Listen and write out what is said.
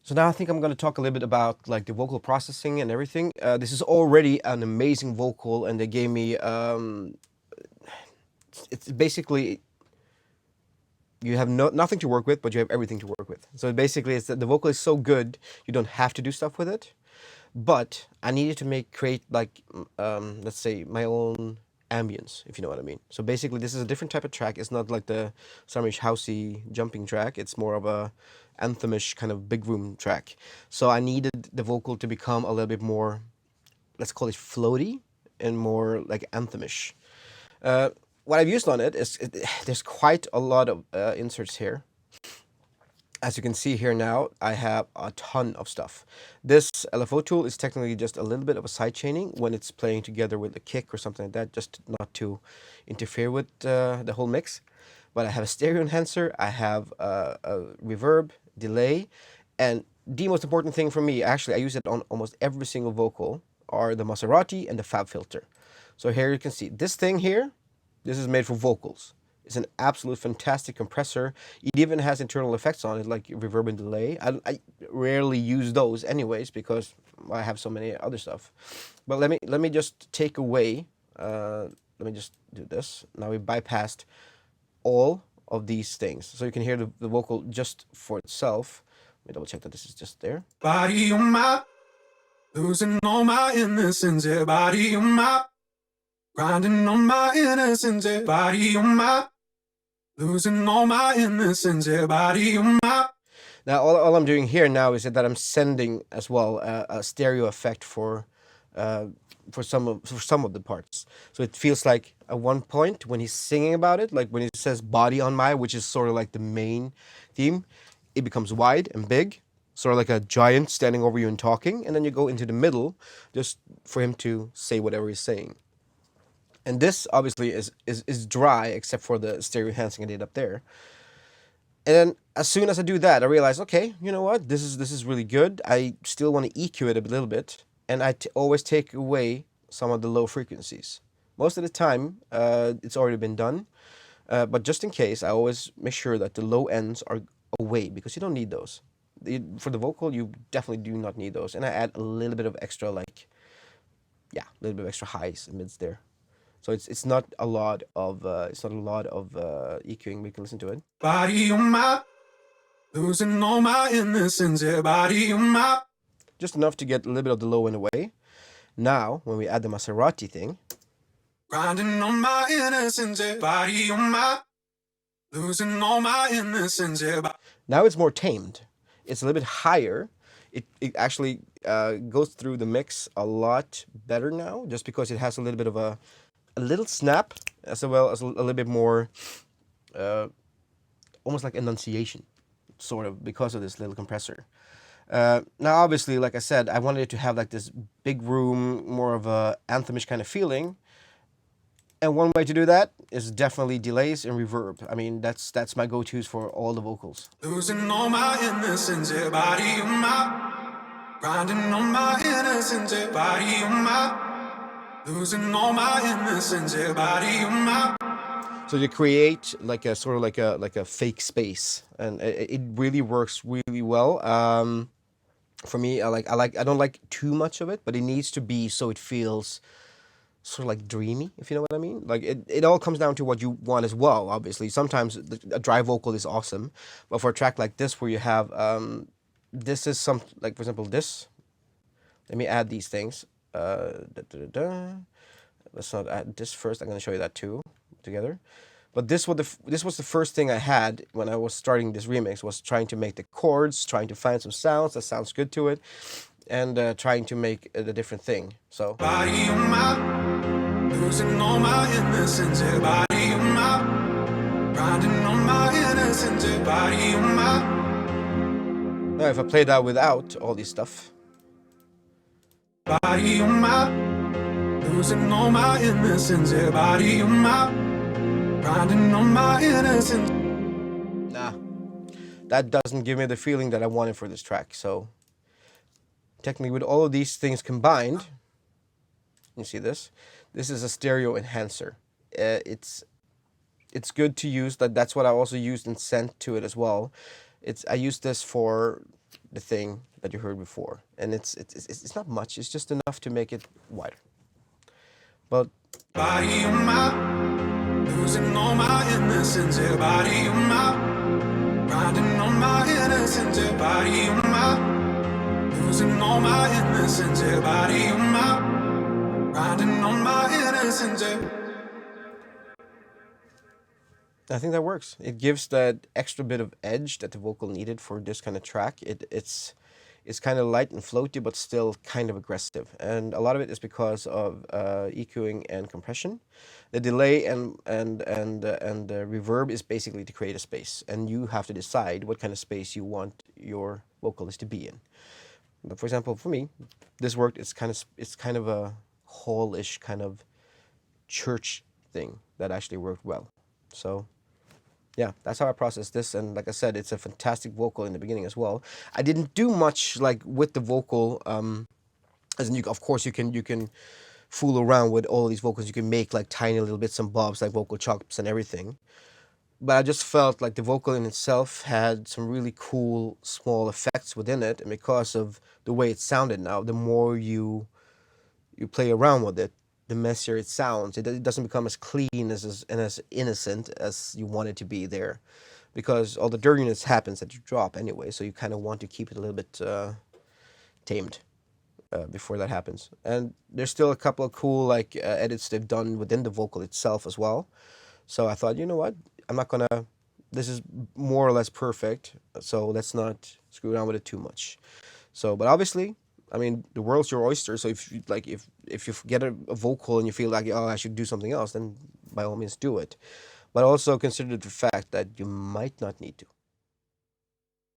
So now I think I'm going to talk a little bit about like the vocal processing and everything. This is already an amazing vocal, and they gave me it's basically you have nothing to work with, but you have everything to work with. So basically, it's that the vocal is so good you don't have to do stuff with it. But I needed to create like let's say my own ambience, if you know what I mean. So basically, this is a different type of track. It's not like the Sumerish housey jumping track. It's more of a anthemish kind of big room track. So I needed the vocal to become a little bit more, let's call it floaty and more like anthemish. Uh, what I've used on it is there's quite a lot of inserts here. As you can see here now, I have a ton of stuff. This LFO tool is technically just a little bit of a side chaining when it's playing together with a kick or something like that, just not to interfere with the whole mix. But I have a stereo enhancer, I have a reverb, delay, and the most important thing for me, actually I use it on almost every single vocal, are the Maserati and the Fab filter. So here you can see this thing here, this is made for vocals. It's an absolute fantastic compressor. It even has internal effects on it, like reverb and delay. I rarely use those anyways because I have so many other stuff. But let me just take away. Let me just do this. Now we bypassed all of these things, so you can hear the vocal just for itself. Let me double check that this is just there. Body on my, losing all my innocence. Yeah, body on my, grinding on my innocence. Yeah, body on my. Losing all my innocence, yeah, body on my. Now, all I'm doing here now is that I'm sending as well a stereo effect for some of the parts. So it feels like at one point when he's singing about it, like when he says "body on my," which is sort of like the main theme, it becomes wide and big, sort of like a giant standing over you and talking, and then you go into the middle just for him to say whatever he's saying. And this obviously is dry except for the stereo enhancing I did up there. And then as soon as I do that, I realize, okay, you know what? This is really good. I still want to EQ it a little bit, and I always take away some of the low frequencies. Most of the time, it's already been done, but just in case, I always make sure that the low ends are away because you don't need those. For the vocal, you definitely do not need those, and I add a little bit of extra, like, yeah, a little bit of extra highs and mids there. So it's not a lot of EQing. We can listen to it. Body on my, losing all my innocence. Yeah, body on my. Just enough to get a little bit of the low end away. Now, when we add the Maserati thing, grinding on my innocence. Yeah, body on my, losing all my innocence. Yeah. Now it's more tamed. It's a little bit higher. It actually goes through the mix a lot better now, just because it has a little bit of a little snap, as well as a little bit more, almost like enunciation, sort of, because of this little compressor. Now, obviously, like I said, I wanted it to have like this big room, more of a anthemish kind of feeling. And one way to do that is definitely delays and reverb. I mean, that's my go-tos for all the vocals. Losing all my innocence, yeah, body on my, grinding on my innocence, yeah, body on my. Losing all my innocence, yeah, body on my. So you create like a sort of like a fake space, and it really works really well. For me, I don't like too much of it, but it needs to be so it feels sort of like dreamy, if you know what I mean. Like it all comes down to what you want as well. Obviously, sometimes a dry vocal is awesome, but for a track like this where you have this is some, like for example this. Let me add these things. Da, da, da, da. Let's not add this first. I'm going to show you that too together. But this was the first thing I had when I was starting this remix, was trying to make the chords, trying to find some sounds that sounds good to it, and trying to make it a different thing. So. Body on my, losing all my innocence, yeah, body on my, grinding on my innocence, yeah, body on my. Now if I play that without all this stuff. Body on my, losing all my innocence, yeah, body on my, grinding on my innocence. Nah, that doesn't give me the feeling that I wanted for this track. So technically, with all of these things combined, you see this. This is a stereo enhancer. It's good to use. That's what I also used and sent to it as well. I use this for the thing that you heard before, and it's not much. It's just enough to make it wider. But Body of my, losing all my innocence. Yeah, body of my, riding on my innocence. Yeah, body of my, losing all my innocence. Yeah, body of my, riding on my innocence. Yeah. I think that works. It gives that extra bit of edge that the vocal needed for this kind of track. It's kind of light and floaty, but still kind of aggressive. And a lot of it is because of EQing and compression. The delay and reverb is basically to create a space, and you have to decide what kind of space you want your vocalist to be in. But for example, for me, this worked. It's kind of a hall-ish kind of church thing that actually worked well. So yeah, that's how I processed this. And like I said, it's a fantastic vocal in the beginning as well. I didn't do much like with the vocal. As in, of course, you can fool around with all these vocals. You can make like tiny little bits and bobs, like vocal chops and everything. But I just felt like the vocal in itself had some really cool small effects within it, and because of the way it sounded now, the more you play around with it, the messier it sounds. It doesn't become as clean and as innocent as you want it to be there, because all the dirtiness happens at your drop anyway. So you kind of want to keep it a little bit tamed before that happens. And there's still a couple of cool like edits they've done within the vocal itself as well. So I thought, you know what, I'm not gonna. This is more or less perfect, so let's not screw around with it too much. So, but obviously, I mean, the world's your oyster. So if you like, if you get a vocal and you feel like, oh, I should do something else, then by all means do it. But also consider the fact that you might not need to.